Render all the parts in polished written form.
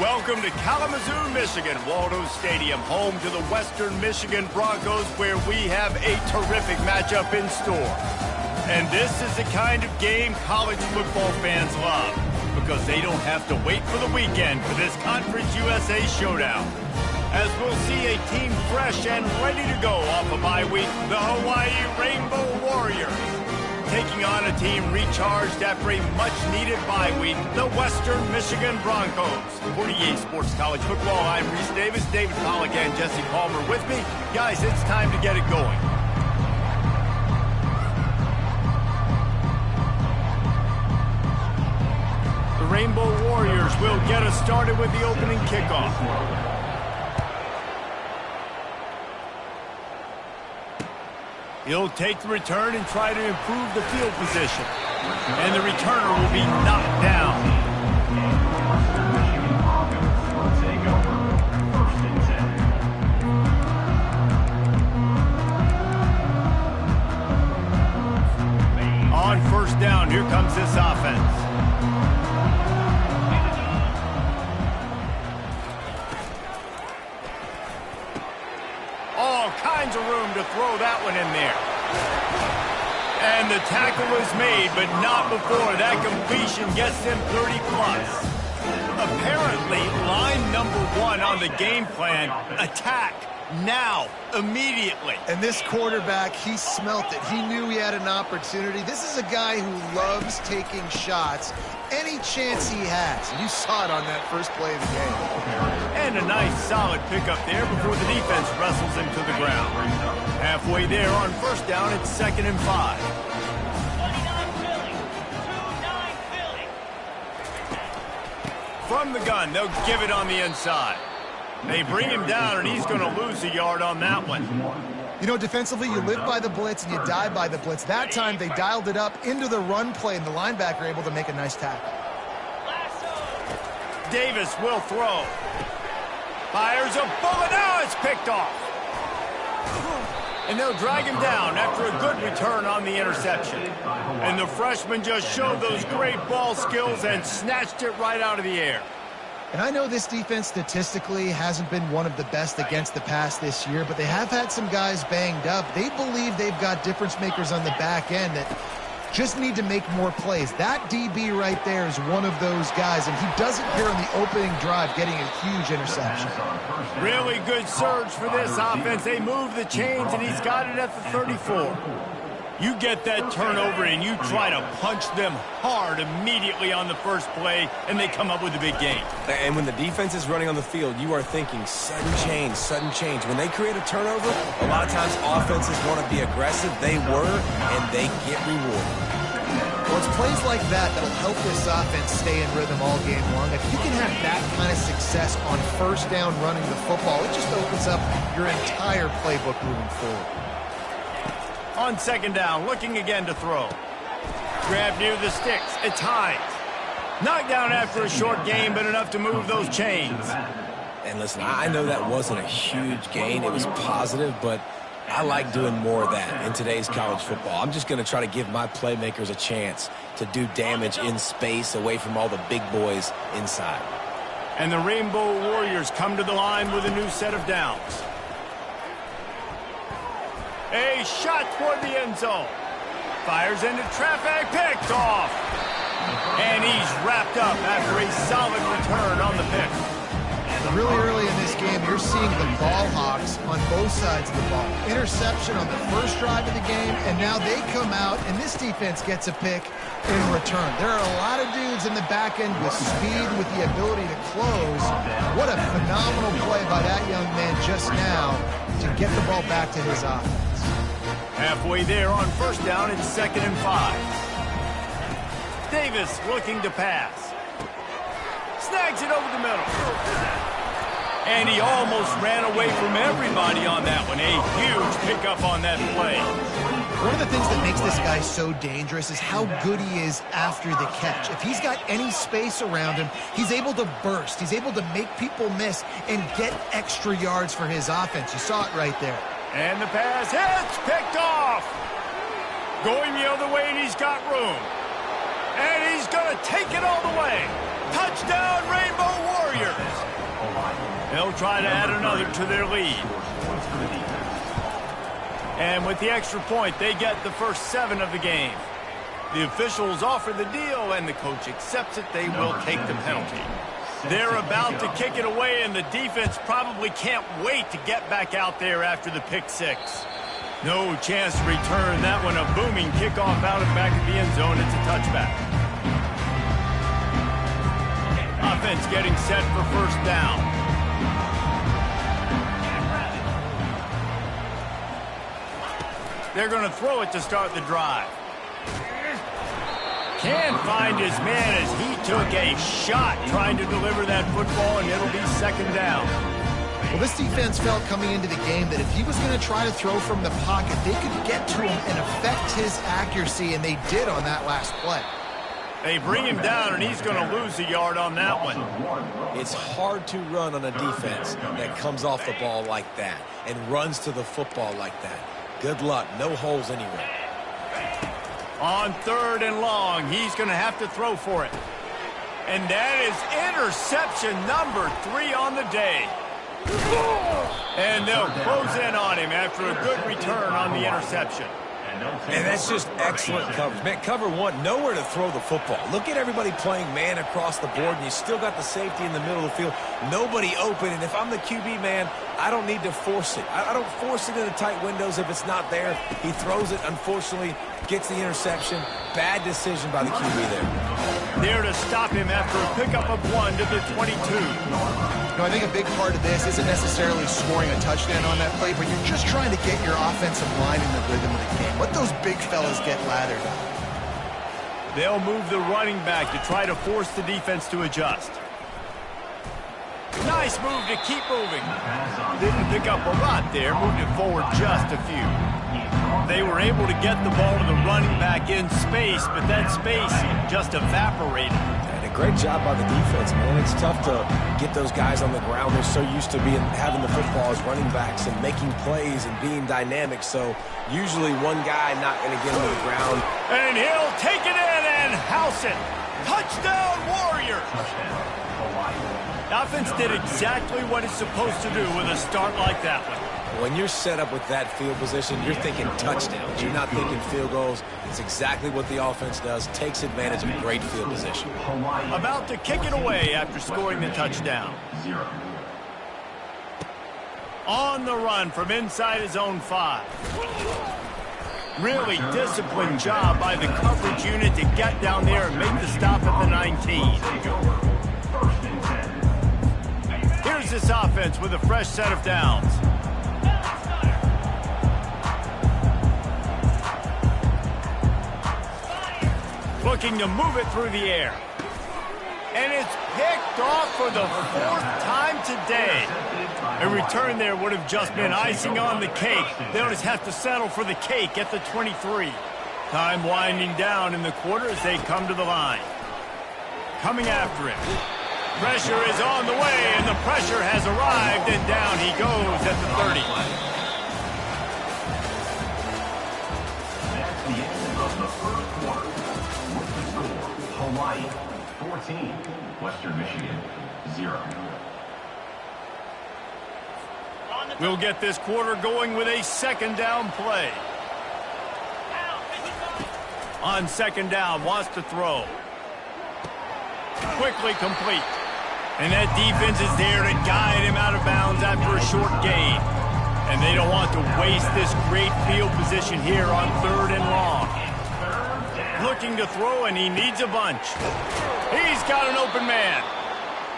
Welcome to Kalamazoo, Michigan, Waldo Stadium, home to the Western Michigan Broncos, where we have a terrific matchup in store. And this is the kind of game college football fans love, because they don't have to wait for the weekend for this Conference USA showdown. As we'll see a team fresh and ready to go off a bye week, the Hawaii Rainbow Warriors, taking on a team recharged after a much-needed bye week, the Western Michigan Broncos. For EA Sports College Football, I'm Reese Davis, David Pollack, and Jesse Palmer with me. Guys, it's time to get it going. The Rainbow Warriors will get us started with the opening kickoff. He'll take the return and try to improve the field position. And the returner will be knocked down. On first down, here comes this offense. All kinds of room to throw that one in there. And the tackle is made, but not before that completion gets him 30+. Apparently, line number one on the game plan, attack. Now, immediately. And this quarterback, he smelt it. He knew he had an opportunity. This is a guy who loves taking shots any chance he has. You saw it on that first play of the game. And a nice solid pickup there before the defense wrestles him to the ground. Halfway there on first down, it's 2nd and 5. 29 Philly. From the gun, they'll give it on the inside. They bring him down, and he's going to lose a yard on that one. You know, defensively, you live by the blitz and you die by the blitz. That time, they dialed it up into the run play, and the linebacker able to make a nice tackle. Davis will throw. Fires a bullet. Now it's picked off. And they'll drag him down after a good return on the interception. And the freshman just showed those great ball skills and snatched it right out of the air. And I know this defense statistically hasn't been one of the best against the pass this year, but they have had some guys banged up. They believe they've got difference makers on the back end that just need to make more plays. That DB right there is one of those guys, and he does it here on the opening drive, getting a huge interception. Really good surge for this offense. They move the chains, and he's got it at the 34. You get that turnover, and you try to punch them hard immediately on the first play, and they come up with a big gain. And when the defense is running on the field, you are thinking sudden change, sudden change. When they create a turnover, a lot of times offenses want to be aggressive. They were, and they get rewarded. Well, it's plays like that that'll help this offense stay in rhythm all game long. If you can have that kind of success on first down running the football, it just opens up your entire playbook moving forward. On 2nd down, looking again to throw. Grab near the sticks. It's Hines. Knocked down after a short gain, but enough to move those chains. And listen, I know that wasn't a huge gain. It was positive, but I like doing more of that in today's college football. I'm just going to try to give my playmakers a chance to do damage in space away from all the big boys inside. And the Rainbow Warriors come to the line with a new set of downs. A shot toward the end zone. Fires into traffic, picked off. And he's wrapped up after a solid return on the pick. Really early in this game, you're seeing the ball hawks on both sides of the ball. Interception on the first drive of the game, and now they come out, and this defense gets a pick in return. There are a lot of dudes in the back end with speed, with the ability to close. What a phenomenal play by that young man just now to get the ball back to his offense. Halfway there on first down, it's 2nd and 5. Davis looking to pass. Snags it over the middle. And he almost ran away from everybody on that one. A huge pickup on that play. One of the things that makes this guy so dangerous is how good he is after the catch. If he's got any space around him, he's able to burst. He's able to make people miss and get extra yards for his offense. You saw it right there. And the pass hits, picked off. Going the other way, and he's got room. And he's going to take it all the way. Touchdown, Rainbow Warriors! They'll try to add another to their lead. And with the extra point, they get the first 7 of the game. The officials offer the deal, and the coach accepts it. They will take the penalty. They're about to kick it away, and the defense probably can't wait to get back out there after the pick 6. No chance to return that one. A booming kickoff out and back at the end zone. It's a touchback. Offense getting set for first down. They're going to throw it to start the drive. Can't find his man as he took a shot trying to deliver that football, and it'll be second down. Well, this defense felt coming into the game that if he was going to try to throw from the pocket, they could get to him and affect his accuracy, and they did on that last play. They bring him down, and he's going to lose a yard on that one. It's hard to run on a defense that comes off the ball like that and runs to the football like that. Good luck. No holes anywhere. On 3rd and long, he's going to have to throw for it. And that is interception number 3 on the day. And they'll close in on him after a good return on the interception. And that's just excellent coverage. Man, cover 1, nowhere to throw the football. Look at everybody playing man across the board, and you still got the safety in the middle of the field. Nobody open, and if I'm the QB, man, I don't need to force it. I don't force it into tight windows if it's not there. He throws it, unfortunately, gets the interception. Bad decision by the QB there. There to stop him after a pickup of 1 to the 22. No, I think a big part of this isn't necessarily scoring a touchdown on that play, but you're just trying to get your offensive line in the rhythm of the game. Let those big fellas get lathered up. They'll move the running back to try to force the defense to adjust. Nice move to keep moving. Didn't pick up a lot there, moved it forward just a few. They were able to get the ball to the running back in space, but that space just evaporated. And a great job by the defense, man. It's tough to get those guys on the ground. They're so used to having the football as running backs and making plays and being dynamic. So usually one guy not going to get him to the ground. And he'll take it in and house it. Touchdown, Warriors! The offense did exactly what it's supposed to do with a start like that one. When you're set up with that field position, you're thinking touchdowns. You're not thinking field goals. It's exactly what the offense does. Takes advantage of a great field position. About to kick it away after scoring the touchdown. On the run from inside his own 5. Really disciplined job by the coverage unit to get down there and make the stop at the 19. Here's this offense with a fresh set of downs. Looking to move it through the air. And it's picked off for the 4th time today. A return there would have just been icing on the cake. They'll just have to settle for the cake at the 23. Time winding down in the quarter as they come to the line. Coming after him. Pressure is on the way, and the pressure has arrived, and down he goes at the 30. That's the end of the first quarter. Hawaii 14, Western Michigan 0. We'll get this quarter going with a second down play. On second down, wants to throw. Quickly complete. And that defense is there to guide him out of bounds after a short gain. And they don't want to waste this great field position here on 3rd and long. Looking to throw, and he needs a bunch. He's got an open man.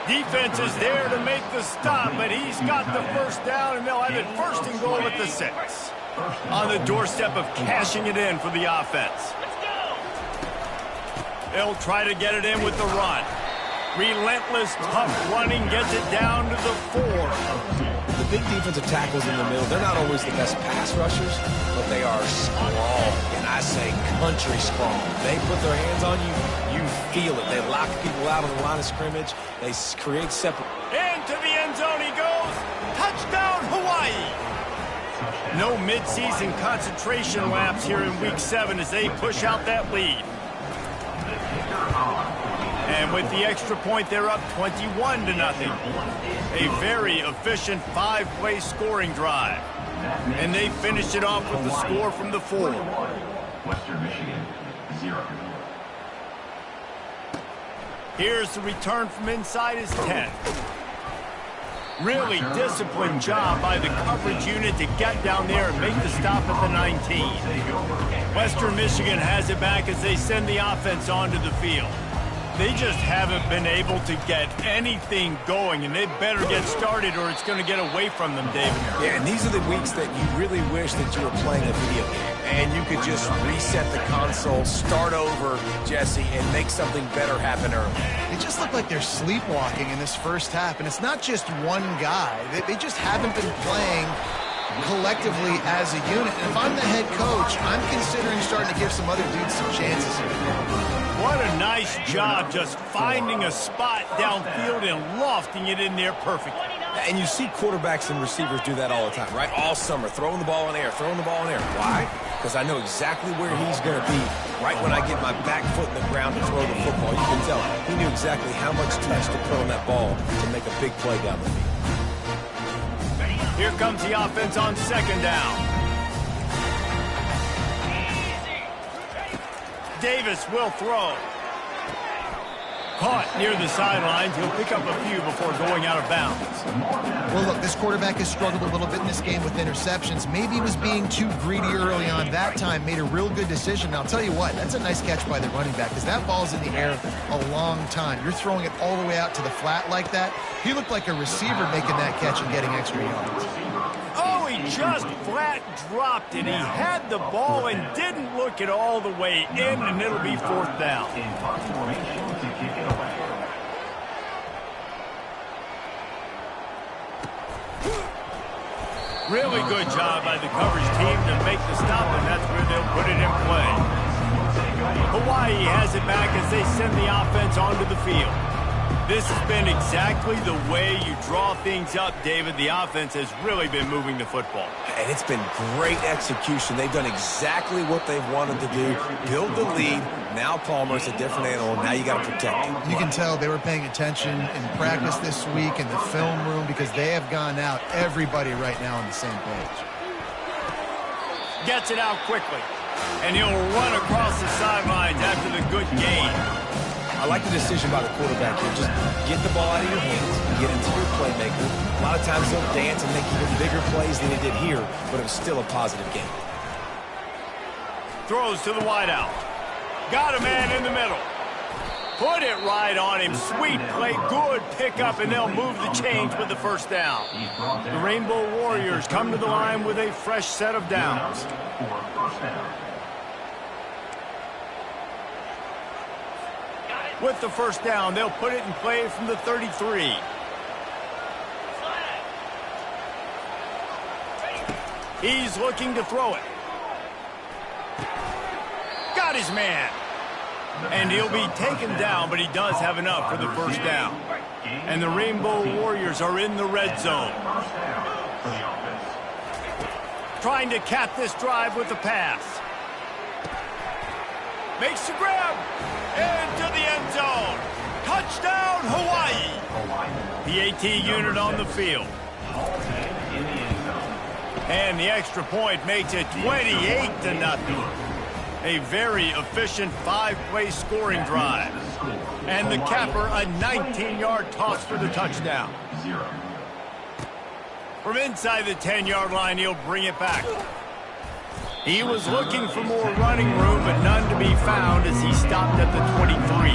Defense is there to make the stop, but he's got the first down, and they'll have it 1st and goal at the 6. On the doorstep of cashing it in for the offense. They'll try to get it in with the run. Relentless, tough running gets it down to the 4. The big defensive tackles in the middle, they're not always the best pass rushers, but they are strong, and I say country strong. They put their hands on you, you feel it. They lock people out on the line of scrimmage. They create separate. Into the end zone he goes. Touchdown, Hawaii. No midseason concentration laps here in Week 7 as they push out that lead. And with the extra point, they're up 21-0. A very efficient 5-play scoring drive. And they finished it off with the score from the 4. Western Michigan, 0. Here's the return from inside his 10. Really disciplined job by the coverage unit to get down there and make the stop at the 19. Western Michigan has it back as they send the offense onto the field. They just haven't been able to get anything going, and they better get started or it's going to get away from them, David. Yeah, and these are the weeks that you really wish that you were playing a video game and you could just reset the console, start over, Jesse, and make something better happen early. They just look like they're sleepwalking in this first half, and it's not just one guy. They just haven't been playing collectively as a unit. And if I'm the head coach, I'm considering starting to give some other dudes some chances here. What a nice job just finding a spot downfield and lofting it in there perfectly. And you see quarterbacks and receivers do that all the time, right? All summer, throwing the ball in the air, throwing the ball in the air. Why? Because I know exactly where he's going to be right when I get my back foot in the ground to throw the football. You can tell he knew exactly how much touch to put on that ball to make a big play down the field. Here comes the offense on second down. Davis will throw. Caught near the sidelines. He'll pick up a few before going out of bounds. Well, look, this quarterback has struggled a little bit in this game with interceptions. Maybe he was being too greedy early on. That time made a real good decision. Now, I'll tell you what, that's a nice catch by the running back because that ball's in the air a long time. You're throwing it all the way out to the flat like that. He looked like a receiver making that catch and getting extra yards. Oh, he just flat dropped it. He had the ball and didn't look it all the way in, and it'll be fourth down. In punt formation to kick it away. Really good job by the coverage team to make the stop, and that's where they'll put it in play. Hawaii has it back as they send the offense onto the field. This has been exactly the way you draw things up, David. The offense has really been moving the football. And it's been great execution. They've done exactly what they've wanted to do. Build the lead. Now Palmer's a different animal. Now you got to protect him. You can tell they were paying attention in practice this week in the film room because they have gone out, everybody right now on the same page. Gets it out quickly. And he'll run across the sidelines after the good gain. I like the decision by the quarterback here. Just get the ball out of your hands, get into your playmaker. A lot of times he'll dance and make even bigger plays than he did here, but it was still a positive game. Throws to the wideout. Got a man in the middle. Put it right on him. Sweet play, good pickup, and they'll move the chains with the first down. The Rainbow Warriors come to the line with a fresh set of downs. For first down. With the first down, they'll put it in play from the 33. He's looking to throw it. Got his man. And he'll be taken down, but he does have enough for the first down. And the Rainbow Warriors are in the red zone. Trying to cap this drive with a pass. Makes the grab. Into the end zone. Touchdown, Hawaii. The AT unit on the field. And the extra point makes it 28-0. A very efficient 5-play scoring drive. And the capper, a 19-yard toss for the touchdown. From inside the 10-yard line, he'll bring it back. He was looking for more running room, but none to be found as he stopped at the 23.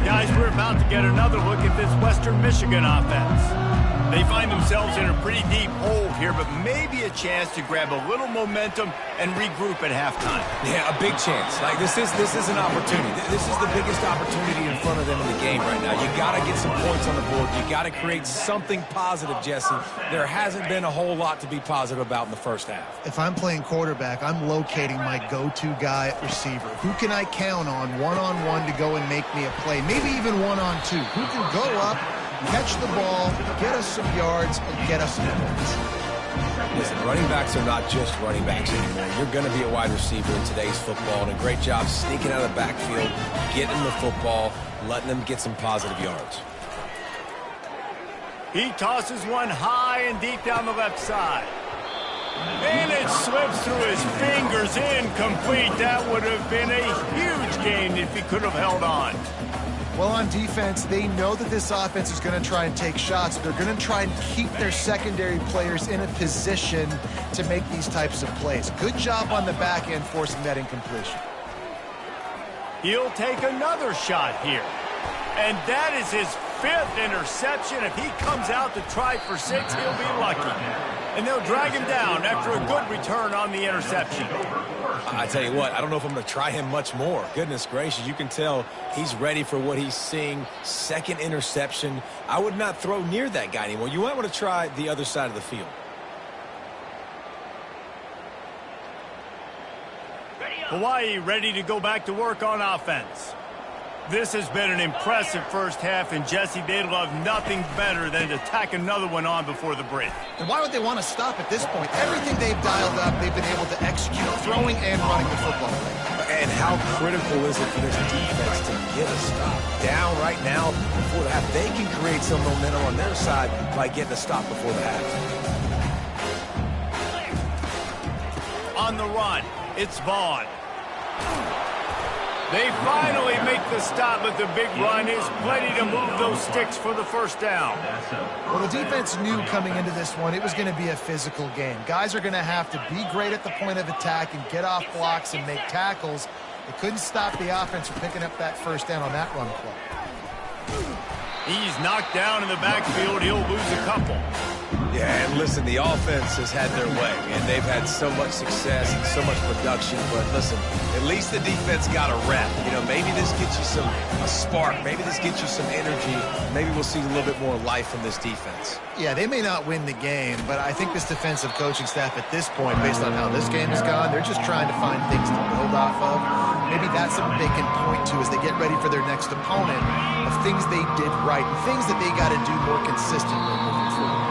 Guys, we're about to get another look at this Western Michigan offense. They find themselves in a pretty deep hole here, but maybe a chance to grab a little momentum and regroup at halftime. Yeah, a big chance. Like this is an opportunity. This is the biggest opportunity in front of them in the game right now. You got to get some points on the board. You got to create something positive, Jesse. There hasn't been a whole lot to be positive about in the first half. If I'm playing quarterback, I'm locating my go-to guy at receiver. Who can I count on one-on-one to go and make me a play? Maybe even one-on-two. Who can go up, catch the ball, get us some yards, and get us some points. Listen, running backs are not just running backs anymore. You're going to be a wide receiver in today's football, and a great job sneaking out of the backfield, getting the football, letting them get some positive yards. He tosses one high and deep down the left side. And it slips through his fingers, incomplete. That would have been a huge gain if he could have held on. Well, on defense, they know that this offense is going to try and take shots. They're going to try and keep their secondary players in a position to make these types of plays. Good job on the back end forcing that incompletion. He'll take another shot here. And that is his 5th interception. If he comes out to try for 6, he'll be lucky. And they'll drag him down after a good return on the interception. I tell you what, I don't know if I'm going to try him much more. Goodness gracious, you can tell he's ready for what he's seeing. 2nd interception. I would not throw near that guy anymore. You might want to try the other side of the field. Hawaii ready to go back to work on offense. This has been an impressive first half, and Jesse, they'd love nothing better than to tack another one on before the break. And why would they want to stop at this point? Everything they've dialed up, they've been able to execute, throwing and running the football. And how critical is it for this defense to get a stop? Down right now before the half, they can create some momentum on their side by getting a stop before the half. On the run, it's Vaughn. They finally make the stop, but the big run is plenty to move those sticks for the first down. Well, the defense knew coming into this one it was going to be a physical game. Guys are going to have to be great at the point of attack and get off blocks and make tackles. They couldn't stop the offense from picking up that first down on that run play. He's knocked down in the backfield. He'll lose a couple. Yeah, and listen, the offense has had their way, and they've had so much success and so much production. But listen, at least the defense got a rep. You know, maybe this gets you a spark. Maybe this gets you some energy. Maybe we'll see a little bit more life from this defense. Yeah, they may not win the game, but I think this defensive coaching staff at this point, based on how this game has gone, they're just trying to find things to build off of. Maybe that's something they can point to as they get ready for their next opponent of things they did right and things that they got to do more consistently moving forward.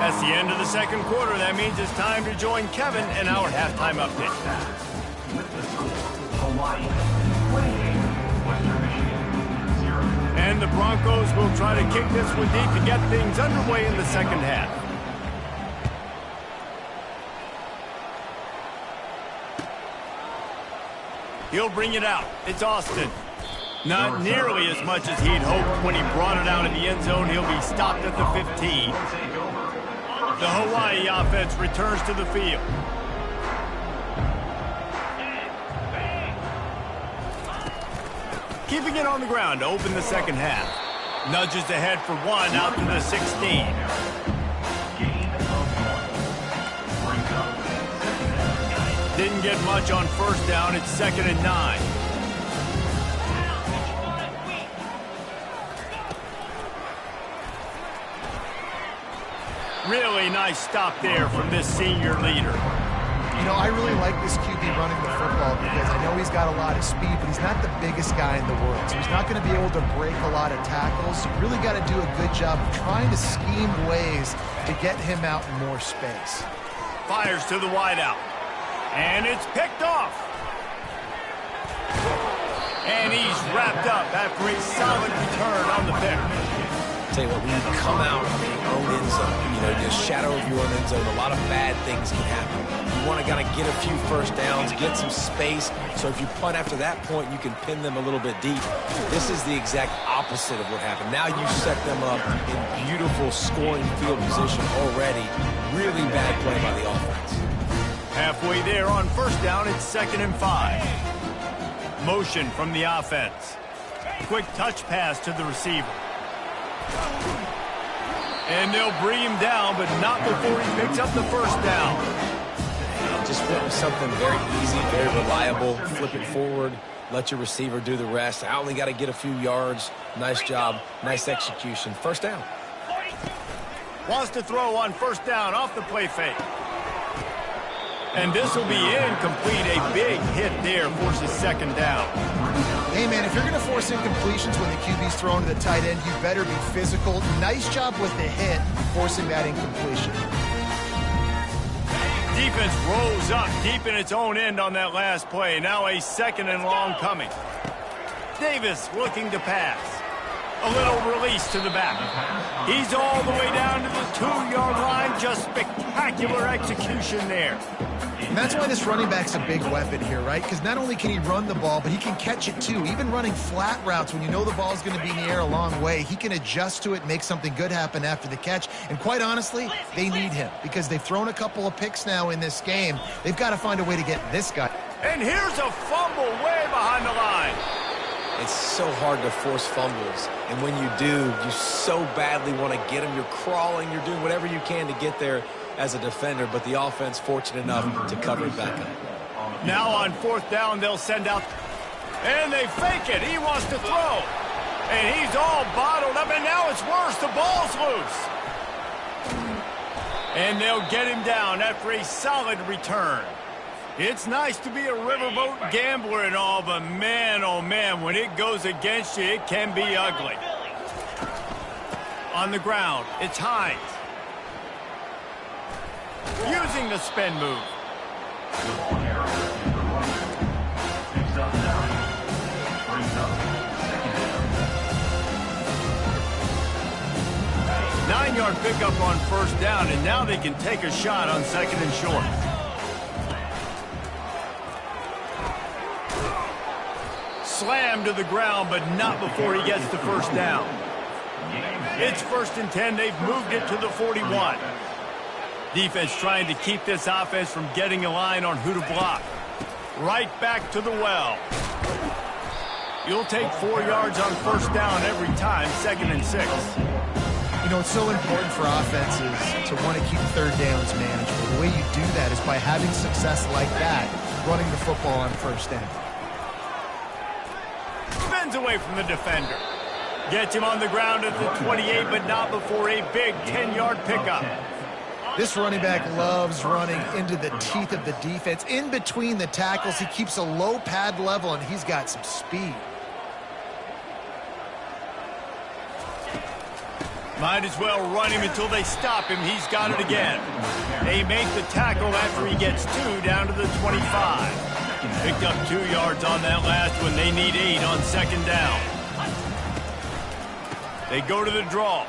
That's the end of the second quarter. That means it's time to join Kevin in our halftime update. And the Broncos will try to kick this one deep to get things underway in the second half. He'll bring it out. It's Austin. Not nearly as much as he'd hoped when he brought it out of the end zone. He'll be stopped at the 15. The Hawaii offense returns to the field. Keeping it on the ground to open the second half. Nudges ahead for 1 out to the 16. Didn't get much on first down. It's 2nd and 9. Really nice stop there from this senior leader. You know, I really like this QB running the football because I know he's got a lot of speed, but he's not the biggest guy in the world. So he's not going to be able to break a lot of tackles. You really got to do a good job of trying to scheme ways to get him out in more space. Fires to the wideout. And it's picked off. And he's wrapped up after a solid return on the pick. Tell you what, when you come out of your own end zone, you know, the shadow of your own end zone, a lot of bad things can happen. You want to kind of get a few first downs, get some space, so if you punt after that point, you can pin them a little bit deep. This is the exact opposite of what happened. Now you set them up in beautiful scoring field position already. Really bad play by the offense. Halfway there on first down, it's 2nd and 5. Motion from the offense. Quick touch pass to the receiver. And they'll bring him down, but not before he picks up the first down. Just went with something very easy, very reliable. Flip it forward, let your receiver do the rest. I only got to get a few yards. Nice job, nice execution. First down. Wants to throw on first down off the play fake. And this will be incomplete. A big hit there forces 2nd down. Hey, man, if you're going to force incompletions when the QB's thrown to the tight end, you better be physical. Nice job with the hit, forcing that incompletion. Defense rose up deep in its own end on that last play. Now a 2nd and long coming. Davis looking to pass. A little release to the back. He's all the way down to the 2-yard line. Just spectacular execution there. And that's why this running back's a big weapon here, right? Because not only can he run the ball, but he can catch it too. Even running flat routes when you know the ball's going to be in the air a long way, he can adjust to it, make something good happen after the catch. And quite honestly, they need him because they've thrown a couple of picks now in this game. They've got to find a way to get this guy. And here's a fumble way behind the line. It's so hard to force fumbles, and when you do, you so badly want to get them. You're crawling, you're doing whatever you can to get there as a defender, but the offense fortunate enough to cover it back up. Now on 4th down, they'll send out, and they fake it. He wants to throw, and he's all bottled up, and now it's worse. The ball's loose. And they'll get him down after a solid return. It's nice to be a riverboat gambler and all, but man, oh man, when it goes against you, it can be ugly. On the ground, it's Hines. Using the spin move. 9-yard pickup on 1st down, and now they can take a shot on 2nd and short. Slammed to the ground, but not before he gets the 1st down. It's 1st and 10. They've moved it to the 41. Defense trying to keep this offense from getting a line on who to block. Right back to the well. You'll take 4 yards on 1st down every time, 2nd and 6. You know, it's so important for offenses to want to keep 3rd downs manageable. The way you do that is by having success like that, running the football on 1st down. Spins away from the defender. Gets him on the ground at the 28, but not before a big 10-yard pickup. This running back loves running into the teeth of the defense. In between the tackles, he keeps a low pad level, and he's got some speed. Might as well run him until they stop him. He's got it again. They make the tackle after he gets 2 down to the 25. Picked up 2 yards on that last one. They need 8 on 2nd down. They go to the draw.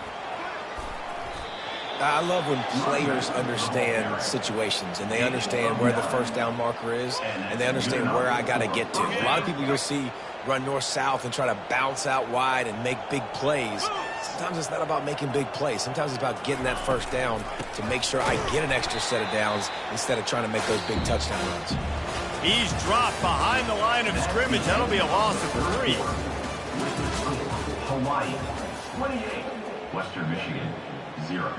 I love when players understand situations and they understand where the 1st down marker is and they understand where I got to get to. A lot of people you'll see run north-south and try to bounce out wide and make big plays. Sometimes it's not about making big plays. Sometimes it's about getting that 1st down to make sure I get an extra set of downs instead of trying to make those big touchdown runs. He's dropped behind the line of scrimmage. That'll be a loss of 3. Hawaii, 28. Western Michigan, 0.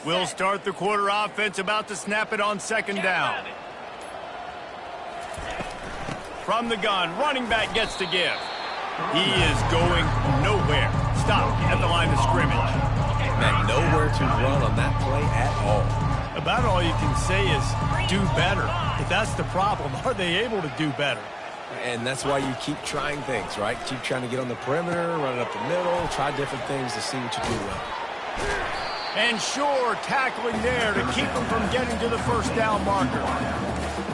We'll start the quarter offense, about to snap it on 2nd down. From the gun, running back gets to give. He is going nowhere. Stop at the line of scrimmage. Man, nowhere to run on that play at all. About all you can say is do better. But that's the problem. Are they able to do better? And that's why you keep trying things, right? Keep trying to get on the perimeter, run it up the middle, try different things to see what you do well. And sure, tackling there to keep him from getting to the 1st down marker.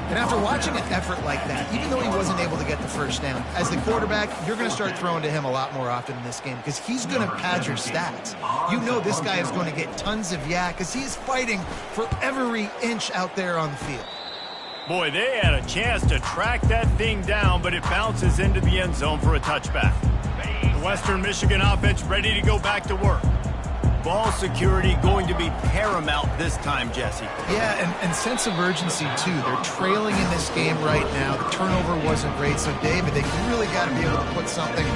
And after watching an effort like that, even though he wasn't able to get the 1st down, as the quarterback, you're going to start throwing to him a lot more often in this game because he's going to pad your stats. You know this guy is going to get tons of yak because he is fighting for every inch out there on the field. Boy, they had a chance to track that thing down, but it bounces into the end zone for a touchback. The Western Michigan offense ready to go back to work. Ball security going to be paramount this time, Jesse. Yeah, and sense of urgency, too. They're trailing in this game right now. The turnover wasn't great, so, David, they really got to be able to put something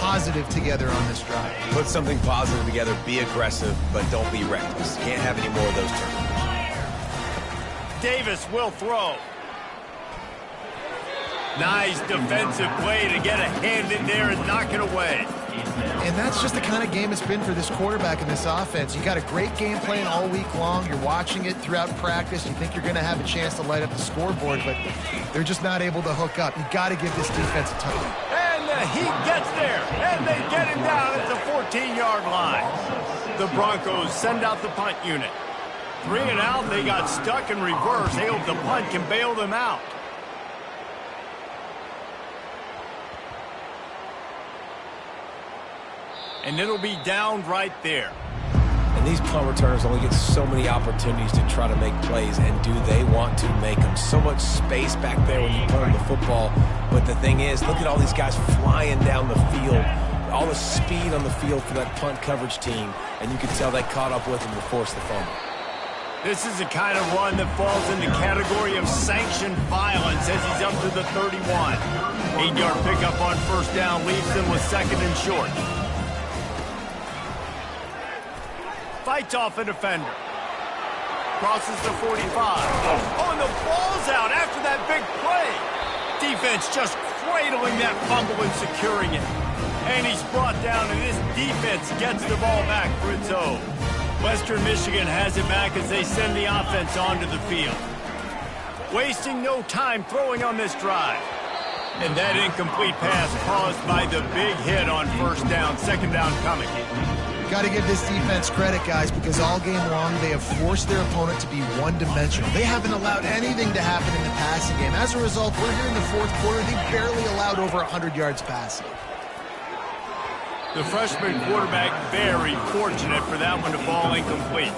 positive together on this drive. Put something positive together, be aggressive, but don't be reckless. Can't have any more of those turnovers. Davis will throw. Nice defensive play to get a hand in there and knock it away. And that's just the kind of game it's been for this quarterback in this offense. You got a great game plan all week long. You're watching it throughout practice. You think you're going to have a chance to light up the scoreboard, but they're just not able to hook up. You got to give this defense a touch. And he gets there, and they get him down at the 14-yard line. The Broncos send out the punt unit. 3 and out, they got stuck in reverse. They hope the punt can bail them out. And it'll be down right there. And these punt returners only get so many opportunities to try to make plays, and do they want to make them? So much space back there when you punt the football. But the thing is, look at all these guys flying down the field, all the speed on the field for that punt coverage team, and you can tell they caught up with them to force the fumble. This is the kind of run that falls in the category of sanctioned violence as he's up to the 31. 8-yard pickup on first down leaves them with 2nd and short. Fights off a defender. Crosses the 45. Oh, and the ball's out after that big play. Defense just cradling that fumble and securing it. And he's brought down, and this defense gets the ball back for its own. Western Michigan has it back as they send the offense onto the field. Wasting no time throwing on this drive. And that incomplete pass caused by the big hit on first down. 2nd down coming. Got to give this defense credit, guys, because all game long they have forced their opponent to be one-dimensional. They haven't allowed anything to happen in the passing game. As a result, we're here in the 4th quarter. They barely allowed over 100 yards passing. The freshman quarterback very fortunate for that one to fall incomplete.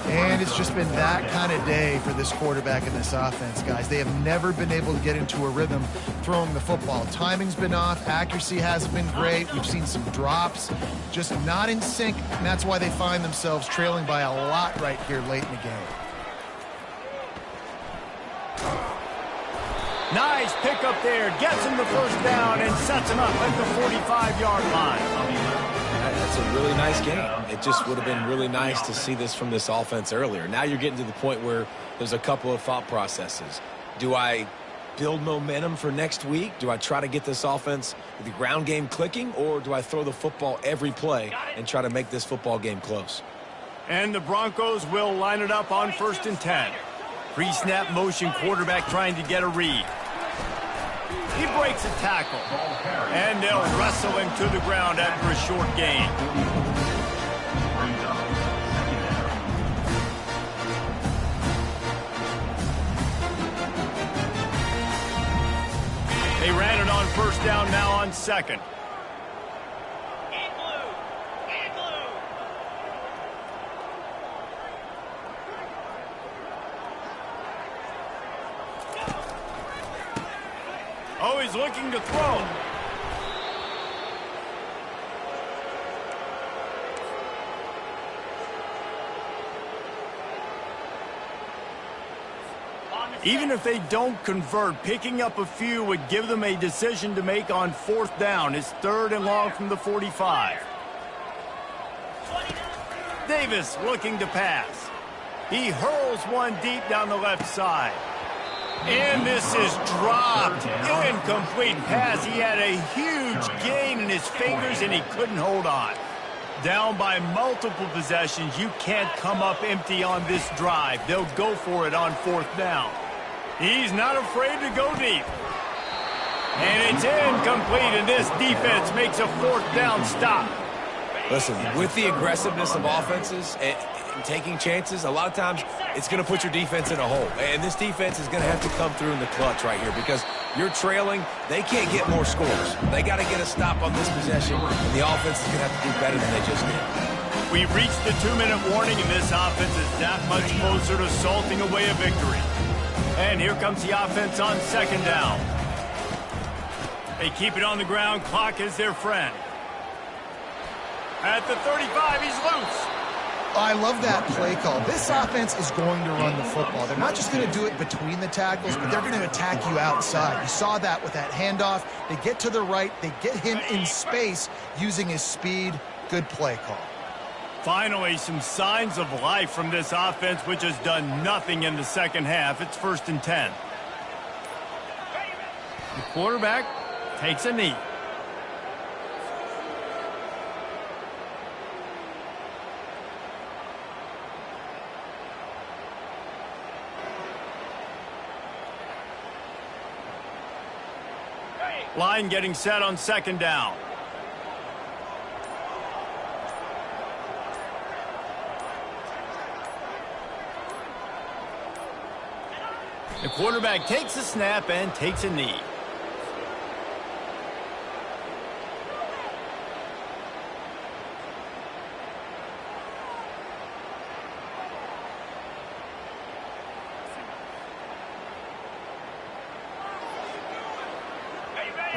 And it's just been that kind of day for this quarterback in this offense, guys. They have never been able to get into a rhythm throwing the football. Timing's been off. Accuracy hasn't been great. We've seen some drops. Just not in sync, and that's why they find themselves trailing by a lot right here late in the game. Nice pickup there. Gets him the first down and sets him up at the 45-yard line. That's a really nice game. It just would have been really nice to see this from this offense earlier. Now you're getting to the point where there's a couple of thought processes. Do I build momentum for next week? Do I try to get this offense with the ground game clicking, or do I throw the football every play and try to make this football game close? And the Broncos will line it up on 1st and 10. Pre-snap motion quarterback trying to get a read. He breaks a tackle, and they'll wrestle him to the ground after a short gain. They ran it on first down, now on 2nd. Oh, he's looking to throw. Even if they don't convert, picking up a few would give them a decision to make on 4th down. It's 3rd and long from the 45. Davis looking to pass. He hurls one deep down the left side. And this is dropped. Incomplete pass. He had a huge gain in his fingers, and he couldn't hold on. Down by multiple possessions. You can't come up empty on this drive. They'll go for it on 4th down. He's not afraid to go deep. And it's incomplete, and this defense makes a 4th down stop. Listen, with the aggressiveness of offenses and taking chances, a lot of times it's going to put your defense in a hole. And this defense is going to have to come through in the clutch right here because you're trailing. They can't get more scores. They got to get a stop on this possession, and the offense is going to have to do better than they just did. We've reached the 2-minute warning, and this offense is that much closer to salting away a victory. And here comes the offense on 2nd down. They keep it on the ground. Clock is their friend. At the 35, he's loose. I love that play call. This offense is going to run the football. They're not just going to do it between the tackles, but they're going to attack you outside. You saw that with that handoff. They get to the right. They get him in space using his speed. Good play call. Finally, some signs of life from this offense, which has done nothing in the second half. It's 1st and 10. The quarterback takes a knee. Line getting set on second down. The quarterback takes a snap and takes a knee.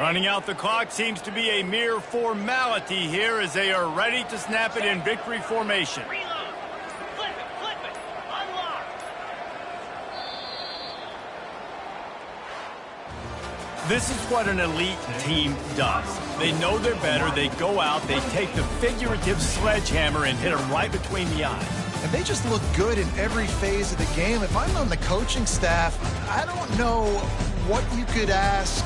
Running out the clock seems to be a mere formality here as they are ready to snap it in victory formation. Reload. Flip it, unlock. This is what an elite team does. They know they're better. They go out, they take the figurative sledgehammer and hit them right between the eyes. And they just look good in every phase of the game. If I'm on the coaching staff, I don't know what you could ask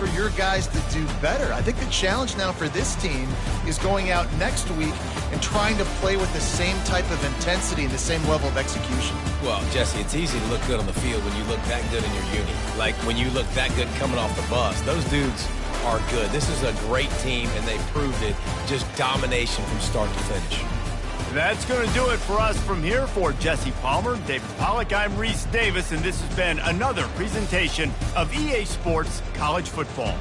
for your guys to do better. I think the challenge now for this team is going out next week and trying to play with the same type of intensity and the same level of execution. Well, Jesse, it's easy to look good on the field when you look that good in your uni. Like when you look that good coming off the bus. Those dudes are good. This is a great team, and they proved it. Just domination from start to finish. That's going to do it for us from here. For Jesse Palmer, David Pollack, I'm Reese Davis, and this has been another presentation of EA Sports College Football.